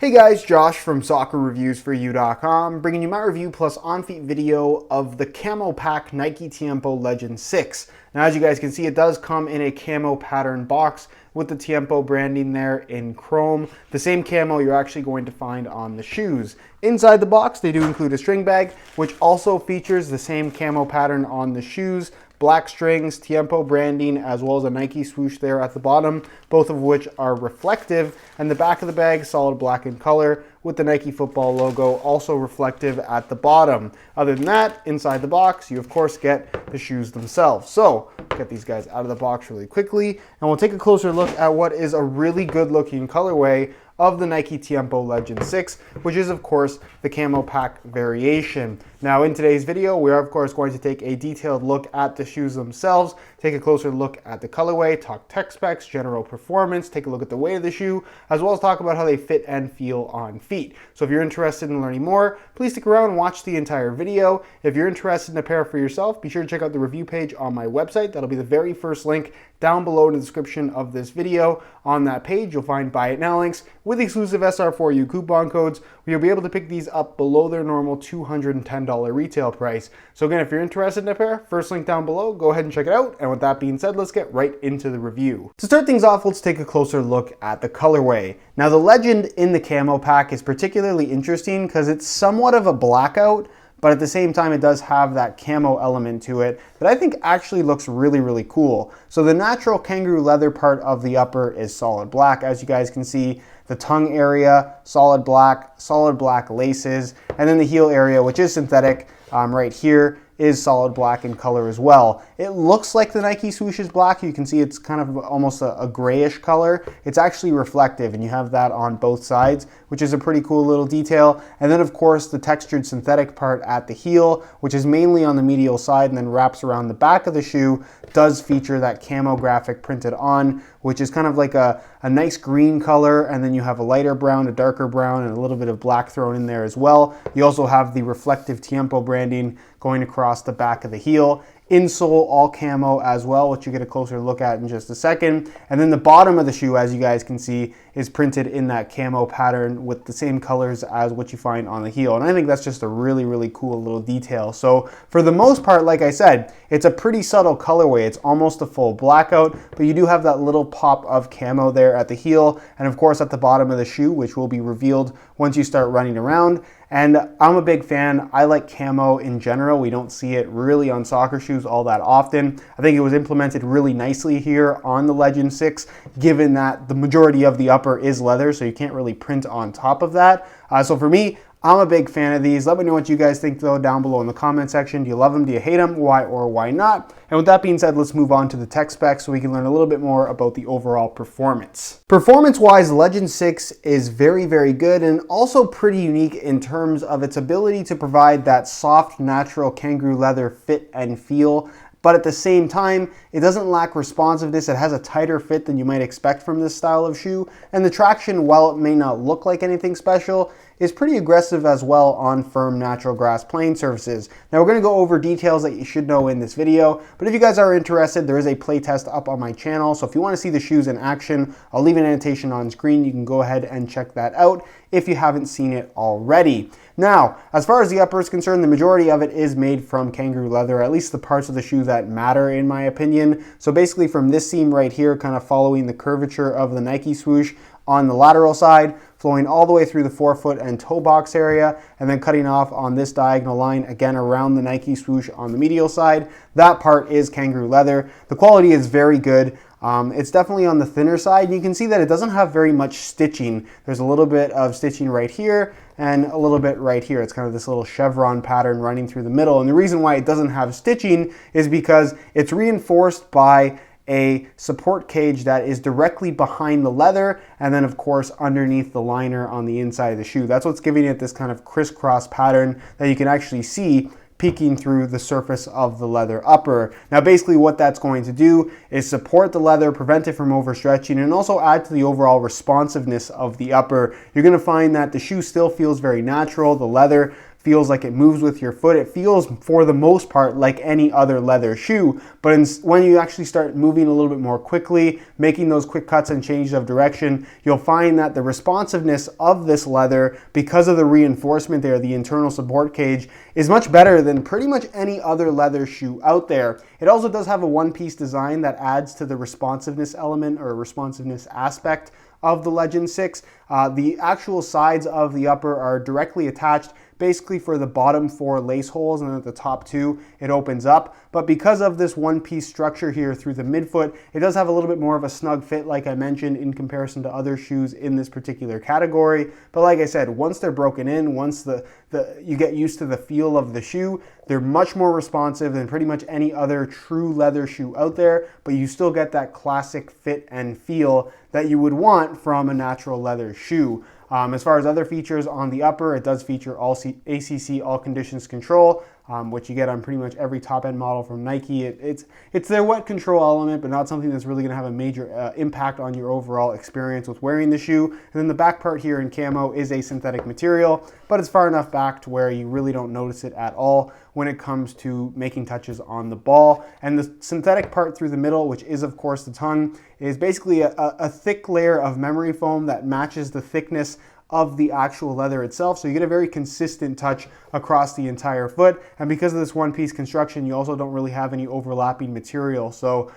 Hey guys, Josh from soccerreviewsforyou.com, bringing you my review plus on-feet video of the Camo Pack Nike Tiempo Legend 6. Now as you guys can see, it does come in a camo pattern box with the Tiempo branding there in chrome. The same camo you're actually going to find on the shoes. Inside the box, they do include a string bag, which also features the same camo pattern on the shoes, black strings, Tiempo branding, as well as a Nike swoosh there at the bottom, both of which are reflective, and the back of the bag, solid black in color, with the Nike football logo also reflective at the bottom. Other than that, inside the box, you of course get the shoes themselves. So, get these guys out of the box really quickly, and we'll take a closer look at what is a really good looking colorway of the Nike Tiempo Legend 6, which is of course the Camo Pack variation. Now in today's video, we are of course going to take a detailed look at the shoes themselves, take a closer look at the colorway, talk tech specs, general performance, take a look at the weight of the shoe, as well as talk about how they fit and feel on feet. So if you're interested in learning more, please stick around and watch the entire video. If you're interested in a pair for yourself, be sure to check out the review page on my website. That'll be the very first link down below in the description of this video. On that page, you'll find Buy It Now links with exclusive SR4U coupon codes, where you'll be able to pick these up below their normal $210 retail price. So again, if you're interested in a pair, first link down below, go ahead and check it out. And with that being said, let's get right into the review. To start things off, let's take a closer look at the colorway. Now the Legend in the Camo Pack is particularly interesting because it's somewhat of a blackout, but at the same time it does have that camo element to it that I think actually looks really, really cool. So the natural kangaroo leather part of the upper is solid black, as you guys can see. The tongue area, solid black laces, and then the heel area, which is synthetic right here, is solid black in color as well. It looks like the Nike swoosh is black. You can see it's kind of almost a grayish color. It's actually reflective, and you have that on both sides, which is a pretty cool little detail. And then of course the textured synthetic part at the heel, which is mainly on the medial side and then wraps around the back of the shoe, does feature that camo graphic printed on, which is kind of like a nice green color, and then you have a lighter brown, a darker brown, and a little bit of black thrown in there as well. You also have the reflective Tiempo branding going across the back of the heel. Insole all camo as well, which you get a closer look at in just a second. And then the bottom of the shoe, as you guys can see, is printed in that camo pattern with the same colors as what you find on the heel. And I think that's just a really, really cool little detail. So for the most part, like I said, it's a pretty subtle colorway. It's almost a full blackout, but you do have that little pop of camo there at the heel, and of course at the bottom of the shoe, which will be revealed once you start running around. And I'm a big fan. I like camo in general. We don't see it really on soccer shoes all that often. I think it was implemented really nicely here on the Legend 6, given that the majority of the upper is leather, so you can't really print on top of that. So for me, I'm a big fan of these. Let me know what you guys think though down below in the comment section. Do you love them? Do you hate them? Why or why not? And with that being said, let's move on to the tech specs so we can learn a little bit more about the overall performance. Performance-wise, Legend 6 is very, very good and also pretty unique in terms of its ability to provide that soft, natural kangaroo leather fit and feel. But at the same time, it doesn't lack responsiveness. It has a tighter fit than you might expect from this style of shoe. And the traction, while it may not look like anything special, is pretty aggressive as well on firm natural grass playing surfaces. Now we're going to go over details that you should know in this video, but if you guys are interested, there is a playtest up on my channel. So if you want to see the shoes in action, I'll leave an annotation on screen. You can go ahead and check that out if you haven't seen it already. Now, as far as the upper is concerned, the majority of it is made from kangaroo leather, at least the parts of the shoe that matter in my opinion. So basically from this seam right here, kind of following the curvature of the Nike swoosh on the lateral side, flowing all the way through the forefoot and toe box area, and then cutting off on this diagonal line, again around the Nike swoosh on the medial side. That part is kangaroo leather. The quality is very good. It's definitely on the thinner side. You can see that it doesn't have very much stitching. There's a little bit of stitching right here and a little bit right here. It's kind of this little chevron pattern running through the middle. And the reason why it doesn't have stitching is because it's reinforced by a support cage that is directly behind the leather, and then of course underneath the liner on the inside of the shoe. That's what's giving it this kind of crisscross pattern that you can actually see peeking through the surface of the leather upper. Now basically what that's going to do is support the leather, prevent it from overstretching, and also add to the overall responsiveness of the upper. You're going to find that the shoe still feels very natural. The leather feels like it moves with your foot. It feels, for the most part, like any other leather shoe, but when you actually start moving a little bit more quickly, making those quick cuts and changes of direction, you'll find that the responsiveness of this leather, because of the reinforcement there, the internal support cage, is much better than pretty much any other leather shoe out there. It also does have a one-piece design that adds to the responsiveness element or responsiveness aspect of the Legend 6. The actual sides of the upper are directly attached basically for the bottom 4 lace holes, and at the top 2 it opens up. But because of this one-piece structure here through the midfoot, it does have a little bit more of a snug fit, like I mentioned, in comparison to other shoes in this particular category. But like I said, once they're broken in, once you get used to the feel of the shoe, they're much more responsive than pretty much any other true leather shoe out there, but you still get that classic fit and feel that you would want from a natural leather shoe. As far as other features on the upper, it does feature ACC all conditions control, which you get on pretty much every top-end model from Nike. It's their wet control element, but not something that's really going to have a major impact on your overall experience with wearing the shoe. And then the back part here in camo is a synthetic material, but it's far enough back to where you really don't notice it at all when it comes to making touches on the ball. And the synthetic part through the middle, which is of course the tongue, is basically a thick layer of memory foam that matches the thickness of the actual leather itself, so you get a very consistent touch across the entire foot. And because of this one-piece construction, you also don't really have any overlapping material, so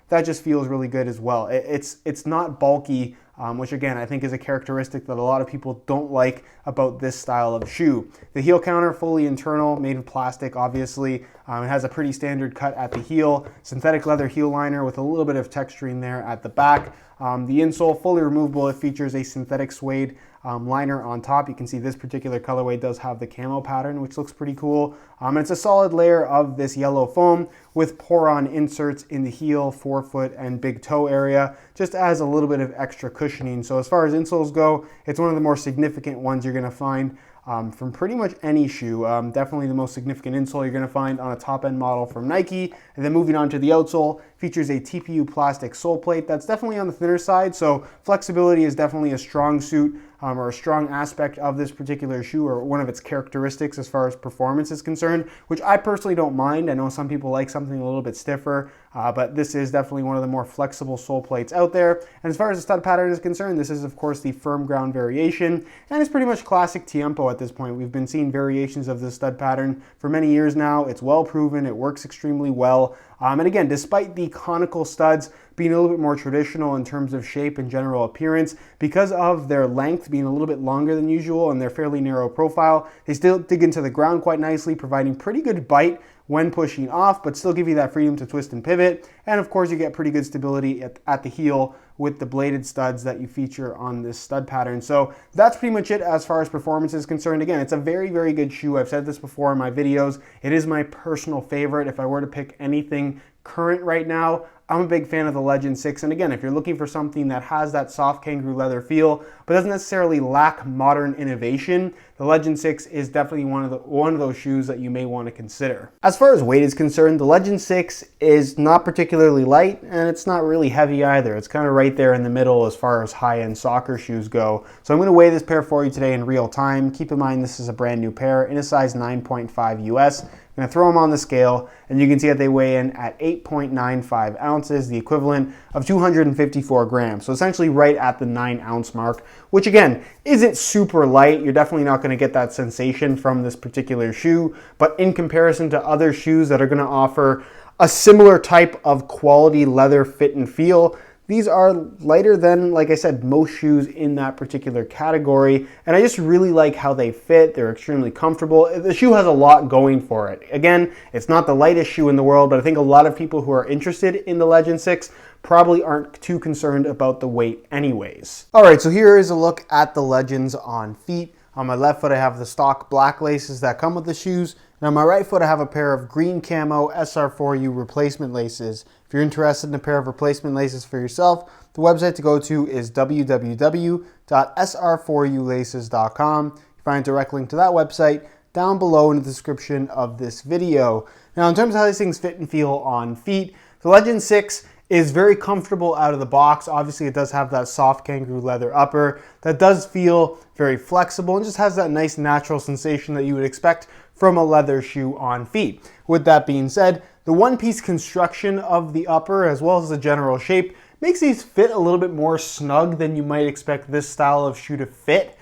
that just feels really good as well. It's not bulky, which again I think is a characteristic that a lot of people don't like about this style of shoe. The heel counter, fully internal, made of plastic obviously. It has a pretty standard cut at the heel, synthetic leather heel liner with a little bit of texturing there at the back. The insole, fully removable. It features a synthetic suede liner on top. You can see this particular colorway does have the camo pattern, which looks pretty cool. And it's a solid layer of this yellow foam with pour-on inserts in the heel, forefoot, and big toe area, just adds a little bit of extra cushioning. So as far as insoles go, it's one of the more significant ones you're going to find from pretty much any shoe. Definitely the most significant insole you're going to find on a top-end model from Nike. And then moving on to the outsole, features a TPU plastic sole plate that's definitely on the thinner side, so flexibility is definitely a strong suit or a strong aspect of this particular shoe, or one of its characteristics as far as performance is concerned, which I personally don't mind. I know some people like something a little bit stiffer, but this is definitely one of the more flexible sole plates out there. And as far as the stud pattern is concerned, this is of course the firm ground variation, and it's pretty much classic Tiempo at this point. We've been seeing variations of this stud pattern for many years now. It's well proven, it works extremely well. And again, despite the conical studs being a little bit more traditional in terms of shape and general appearance, because of their length being a little bit longer than usual and their fairly narrow profile, they still dig into the ground quite nicely, providing pretty good bite when pushing off, but still give you that freedom to twist and pivot. And of course, you get pretty good stability at the heel with the bladed studs that you feature on this stud pattern. So that's pretty much it as far as performance is concerned. Again, it's a very, very good shoe. I've said this before in my videos. It is my personal favorite. If I were to pick anything current right now, I'm a big fan of the Legend 6. And again, if you're looking for something that has that soft kangaroo leather feel, but doesn't necessarily lack modern innovation, the Legend 6 is definitely one of those shoes that you may want to consider. As far as weight is concerned, the Legend 6 is not particularly light, and it's not really heavy either. It's kind of right there in the middle as far as high-end soccer shoes go. So I'm going to weigh this pair for you today in real time. Keep in mind this is a brand new pair in a size 9.5 US. I'm going to throw them on the scale, and you can see that they weigh in at 8.95 ounces, the equivalent of 254 grams. So essentially right at the 9-ounce mark, which again, isn't super light. You're definitely not going to get that sensation from this particular shoe, but in comparison to other shoes that are going to offer a similar type of quality leather fit and feel, these are lighter than, like I said, most shoes in that particular category. And I just really like how they fit. They're extremely comfortable. The shoe has a lot going for it. Again, it's not the lightest shoe in the world, but I think a lot of people who are interested in the Legend 6 probably aren't too concerned about the weight anyways. All right, so here is a look at the Legends on feet. On my left foot, I have the stock black laces that come with the shoes. And on my right foot, I have a pair of green camo SR4U replacement laces. If you're interested in a pair of replacement laces for yourself, the website to go to is www.sr4ulaces.com. You find a direct link to that website down below in the description of this video. Now, in terms of how these things fit and feel on feet, the Legend 6 is very comfortable out of the box. Obviously, it does have that soft kangaroo leather upper that does feel very flexible and just has that nice natural sensation that you would expect from a leather shoe on feet. With that being said, the one-piece construction of the upper as well as the general shape makes these fit a little bit more snug than you might expect this style of shoe to fit.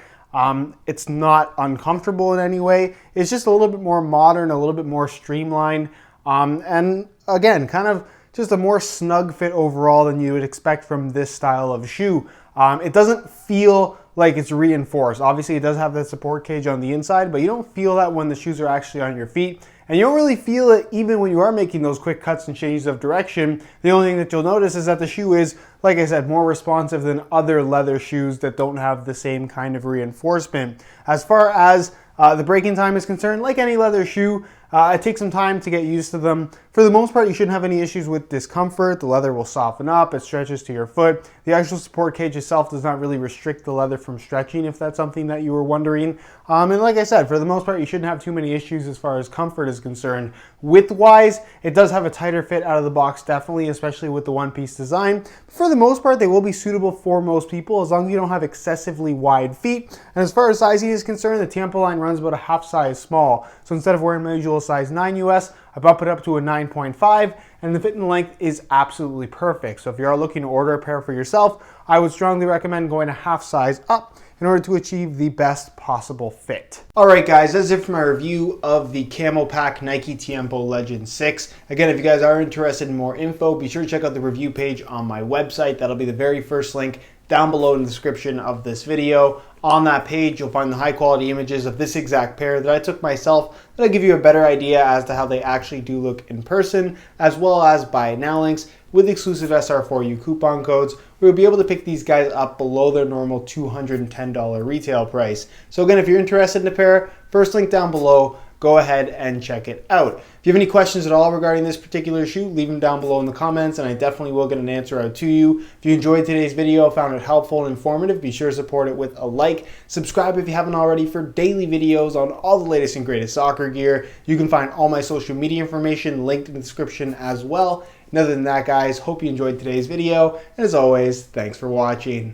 It's not uncomfortable in any way. It's just a little bit more modern, a little bit more streamlined, and again, kind of just a more snug fit overall than you would expect from this style of shoe. It doesn't feel like it's reinforced. Obviously, it does have that support cage on the inside, but you don't feel that when the shoes are actually on your feet. And you don't really feel it even when you are making those quick cuts and changes of direction. The only thing that you'll notice is that the shoe is, like I said, more responsive than other leather shoes that don't have the same kind of reinforcement. As far as the breaking time is concerned, like any leather shoe, it takes some time to get used to them. For the most part, you shouldn't have any issues with discomfort. The leather will soften up, it stretches to your foot. The actual support cage itself does not really restrict the leather from stretching, if that's something that you were wondering. And like I said, for the most part, you shouldn't have too many issues as far as comfort is concerned. Width-wise, it does have a tighter fit out of the box, definitely, especially with the one-piece design. For the most part, they will be suitable for most people as long as you don't have excessively wide feet. And as far as sizing is concerned, the Tiempo line runs about a half size small. So instead of wearing my usual size 9 US, I bump it up to a 9.5, and the fit and length is absolutely perfect. So if you are looking to order a pair for yourself, I would strongly recommend going a half size up in order to achieve the best possible fit. Alright guys, that's it for my review of the Camo Pack Nike Tiempo Legend 6. Again, if you guys are interested in more info, be sure to check out the review page on my website. That'll be the very first link down below in the description of this video. On that page, you'll find the high quality images of this exact pair that I took myself that'll give you a better idea as to how they actually do look in person, as well as buy it now links with exclusive SR4U coupon codes, where you'll be able to pick these guys up below their normal $210 retail price. So again, if you're interested in a pair, first link down below, go ahead and check it out. If you have any questions at all regarding this particular shoe, leave them down below in the comments and I definitely will get an answer out to you. If you enjoyed today's video, found it helpful and informative, be sure to support it with a like. Subscribe if you haven't already for daily videos on all the latest and greatest soccer gear. You can find all my social media information linked in the description as well. And other than that, guys, hope you enjoyed today's video. And as always, thanks for watching.